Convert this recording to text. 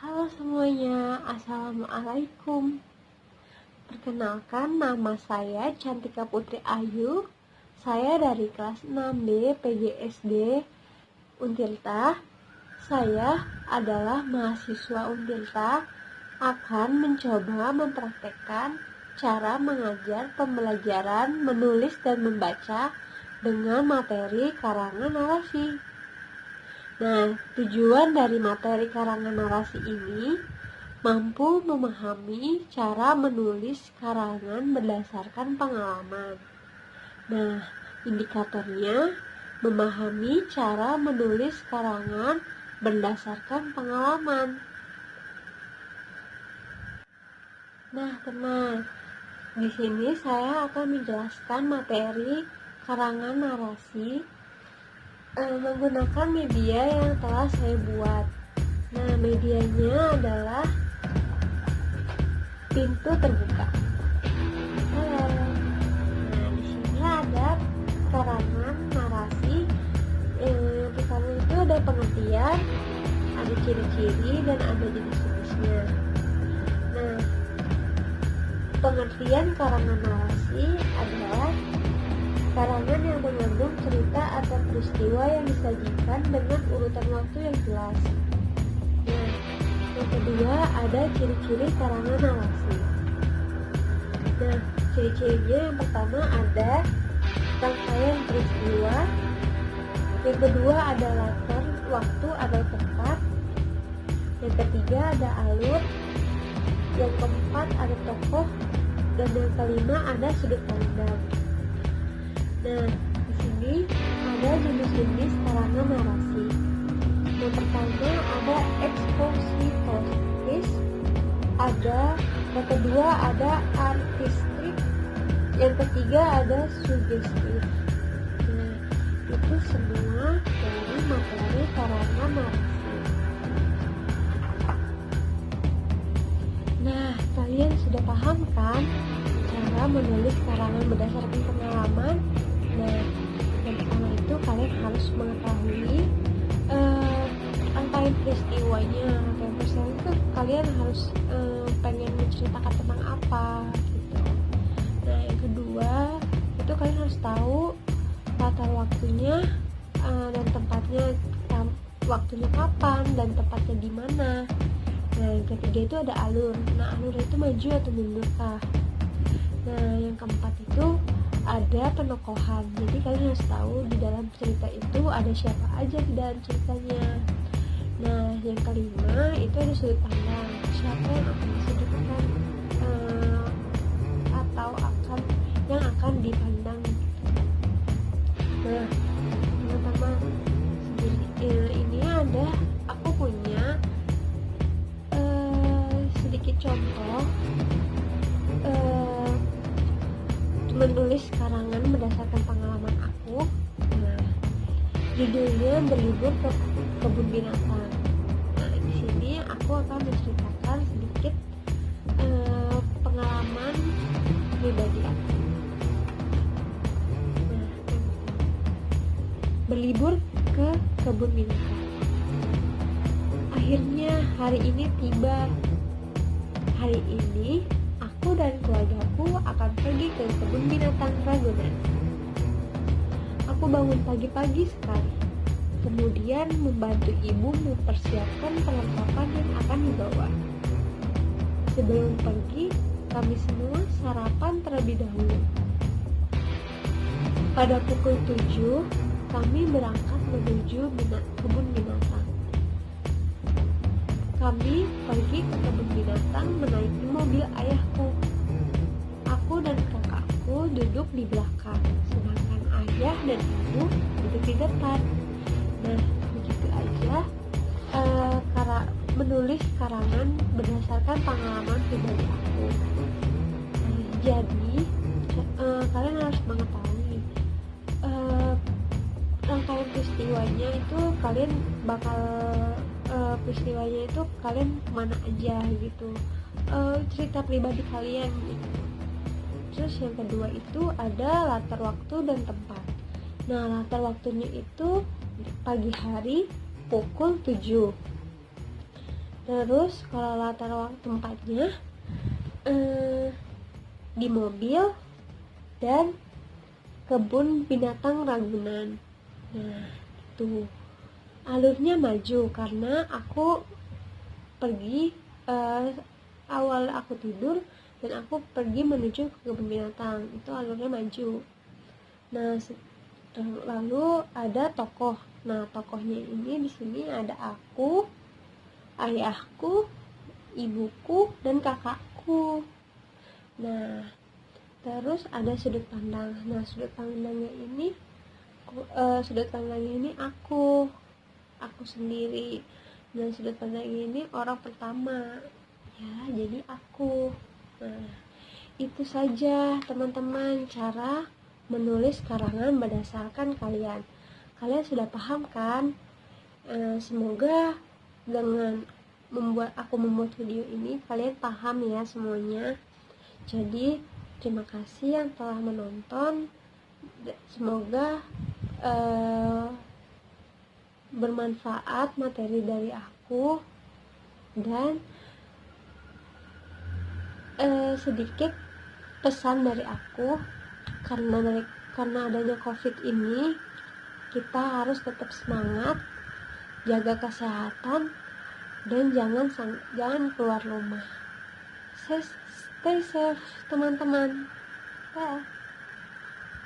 Halo semuanya, Assalamualaikum. Perkenalkan, nama saya Cantika Putri Ayu. Saya dari kelas 6B PGSD Untirta. Saya adalah mahasiswa Untirta, akan mencoba mempraktekkan cara mengajar pembelajaran menulis dan membaca dengan materi karangan narasi. Nah, tujuan dari materi karangan narasi ini mampu memahami cara menulis karangan berdasarkan pengalaman. Nah, indikatornya memahami cara menulis karangan berdasarkan pengalaman. Nah, teman, di sini saya akan menjelaskan materi karangan narasi menggunakan media yang telah saya buat. Nah, medianya adalah pintu terbuka. Nah, di sini ada karangan narasi. Pertama itu ada pengertian, ada ciri-ciri, dan ada jenis-jenisnya. Nah, pengertian karangan narasi adalah karangan yang mengandung cerita atau peristiwa yang disajikan dengan urutan waktu yang jelas. Nah, yang kedua ada ciri-ciri karangan narasi. Nah, ciri-cirinya yang pertama ada rangkaian peristiwa. Yang kedua ada latar waktu atau tempat. Yang ketiga ada alur. Yang keempat ada tokoh. Dan yang kelima ada sudut pandang. Nah, di sini ada jenis-jenis karangan narasi. Yang pertama ada ekspositorisk, yang kedua ada artistik, yang ketiga ada sugestif. Nah, itu semua dari materi karangan narasi. Nah, kalian sudah paham kan cara menulis karangan berdasarkan pengalaman? Nah, yang pertama itu kalian harus mengetahui rangkaian peristiwanya. Rangkaian peristiwa itu kalian harus pengen menceritakan tentang apa gitu. Nah, yang kedua itu kalian harus tahu latar waktunya dan tempatnya, waktunya kapan dan tempatnya di mana. Nah, yang ketiga itu ada alur. Nah, alur itu maju atau mundur kah. Nah, yang keempat itu ada penokohan. Jadi kalian harus tahu di dalam cerita itu ada siapa aja di dalam ceritanya. Nah, yang kelima itu ada sudut pandang. Siapa yang akan disudutkan atau yang akan dipandang. Nah, teman-teman, ini ada aku punya sedikit contoh menulis karangan berdasarkan pengalaman aku. Nah, judulnya Berlibur ke Kebun Binatang. Nah, di sini aku akan menceritakan sedikit pengalaman pribadi aku. Nah, berlibur ke kebun binatang. Akhirnya hari ini tiba. Hari ini aku dan keluargaku akan pergi ke kebun binatang Ragunan. Aku bangun pagi-pagi sekali, kemudian membantu ibu mempersiapkan perlengkapan yang akan dibawa. Sebelum pergi, kami semua sarapan terlebih dahulu. Pada pukul 7, kami berangkat menuju kebun binatang. Kami pergi ke kebun binatang menaiki mobil ayahku. Aku dan kakakku duduk di belakang, sedangkan ayah dan ibu duduk di depan. Nah, begitu aja menulis karangan berdasarkan pengalaman pribadi aku. Jadi kalian harus mengetahui rangkaian peristiwanya itu kalian bakal peristiwanya itu kalian kemana aja gitu, cerita pribadi kalian gitu. Terus yang kedua itu ada latar waktu dan tempat. Nah, latar waktunya itu pagi hari pukul 7. Terus kalau latar tempatnya di mobil dan kebun binatang Ragunan. Nah, itu alurnya maju karena aku pergi awal aku tidur dan aku pergi menuju ke kebun binatang. Itu alurnya maju. Nah, lalu ada tokoh. Nah, tokohnya ini di sini ada aku, ayahku, ibuku, dan kakakku. Nah, terus ada sudut pandang. Nah, sudut pandangnya ini aku sendiri. Dan sudut pandang ini orang pertama. Ya, jadi aku. Nah, itu saja teman-teman cara menulis karangan berdasarkan kalian. Kalian sudah paham kan? Semoga dengan aku membuat video ini kalian paham ya semuanya. Jadi terima kasih yang telah menonton. Semoga bermanfaat materi dari aku dan sedikit pesan dari aku karena adanya COVID ini kita harus tetap semangat, jaga kesehatan, dan jangan keluar rumah. Stay safe teman-teman. Bye.